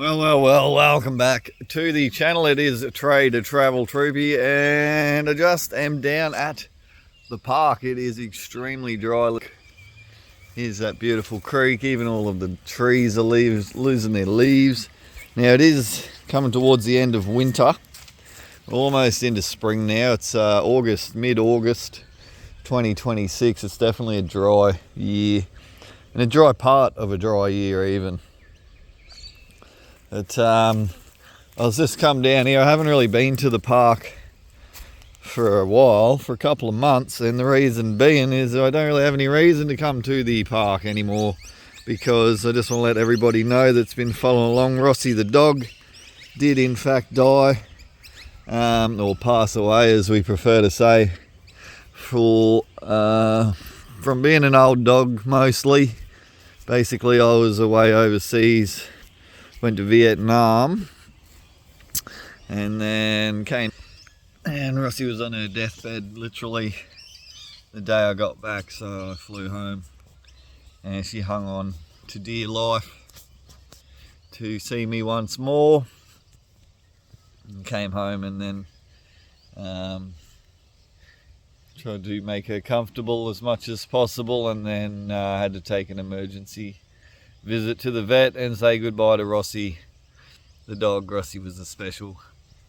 Well, welcome back to the channel. It is Trade to Travel Troopy, and I just am down at the park. It is extremely dry. Look, here's that beautiful creek. Even all of the trees are losing their leaves. Now it is coming towards the end of winter, almost into spring now. It's mid-August 2026. It's definitely a dry year, and a dry part of a dry year even. But I was just come down here. I haven't really been to the park for a while, for a couple of months, and the reason being is I don't really have any reason to come to the park anymore, because I just want to let everybody know that's been following along. Rossi the dog did in fact die, or pass away as we prefer to say, from being an old dog mostly. Basically I was away overseas, went to Vietnam, and then came, and Rossi was on her deathbed literally the day I got back, so I flew home, and she hung on to dear life to see me once more, and came home, and then tried to make her comfortable as much as possible, and then had to take an emergency visit to the vet and say goodbye to Rossi the dog. Rossi was a special,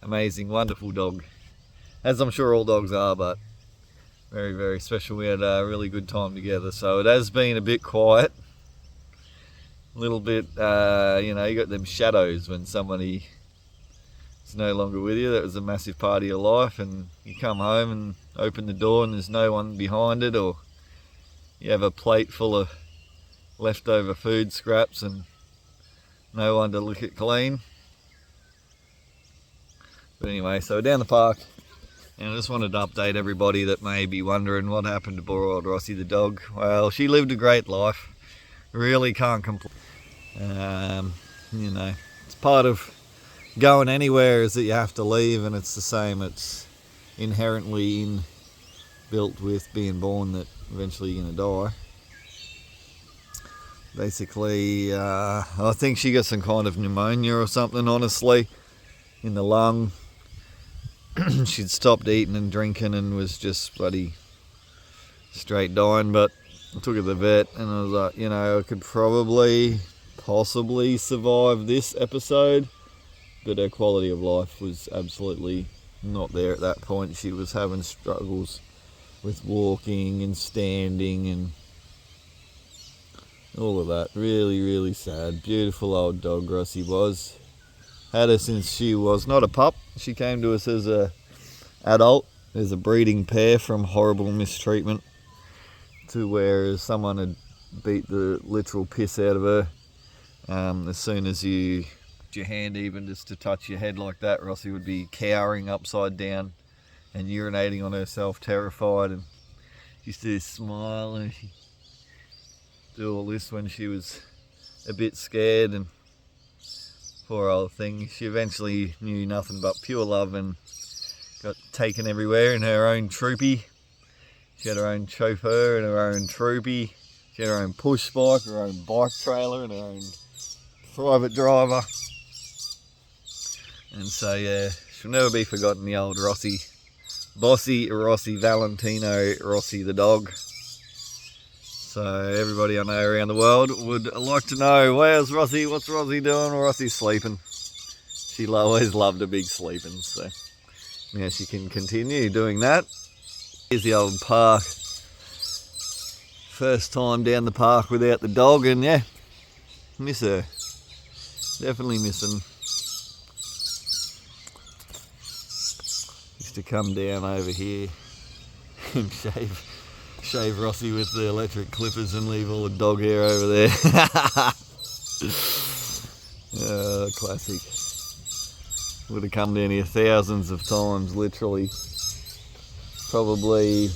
amazing, wonderful dog, as I'm sure all dogs are, but very, very special. We had a really good time together. So it has been a bit quiet, a little bit, you got them shadows when somebody is no longer with you. That was a massive part of your life, and you come home and open the door and there's no one behind it, or you have a plate full of leftover food scraps and no one to lick it clean. But anyway, so we're down the park, and I just wanted to update everybody that may be wondering what happened to poor old Rossi the dog. Well, she lived a great life, really can't complain. It's part of going anywhere is that you have to leave, and it's the same. It's inherently built with being born that eventually you're gonna die. Basically, I think she got some kind of pneumonia or something, honestly, in the lung. She'd stopped eating and drinking and was just bloody straight dying. But I took her to the vet, and I was like, I could possibly survive this episode, but her quality of life was absolutely not there at that point. She was having struggles with walking and standing and all of that. Really, really sad. Beautiful old dog Rossi was. Had her since she was not a pup. She came to us as a adult, as a breeding pair from horrible mistreatment, to where someone had beat the literal piss out of her. As soon as you put your hand even just to touch your head like that, Rossi would be cowering upside down and urinating on herself, terrified, and she used to smile, and she do all this when she was a bit scared. And poor old thing, she eventually knew nothing but pure love and got taken everywhere in her own troopy. She had her own chauffeur and her own troopy. She had her own push bike, her own bike trailer, and her own private driver. And so yeah, she'll never be forgotten, the old Rossi. Bossy Rossi, Valentino Rossi the dog. So everybody I know around the world would like to know, where's Rossi, what's Rossi doing? Well, Rossi's sleeping. She always loved a big sleeping, so yeah, she can continue doing that. Here's the old park. First time down the park without the dog, and yeah, miss her. Definitely missing. Used to come down over here and shave Rossi with the electric clippers and leave all the dog hair over there. Classic. Would have come down here thousands of times, literally. Probably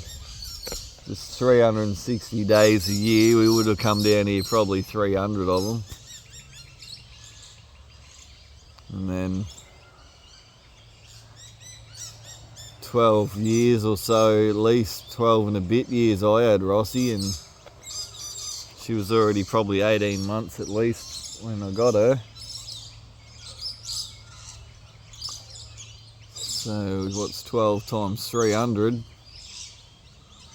just 360 days a year, we would have come down here, probably 300 of them. And then 12 years or so, at least 12 and a bit years I had Rossi, and she was already probably 18 months at least when I got her. So what's 12 times 300?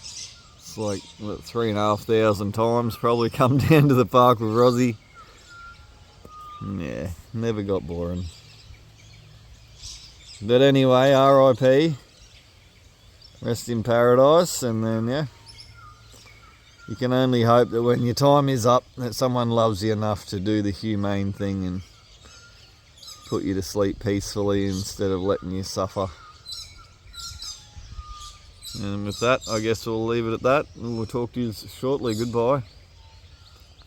It's like, what, 3,500 times probably come down to the park with Rossi. Yeah, never got boring. But anyway, RIP. Rest in paradise, and then, yeah. You can only hope that when your time is up, that someone loves you enough to do the humane thing and put you to sleep peacefully instead of letting you suffer. And with that, I guess we'll leave it at that, and we'll talk to you shortly. Goodbye.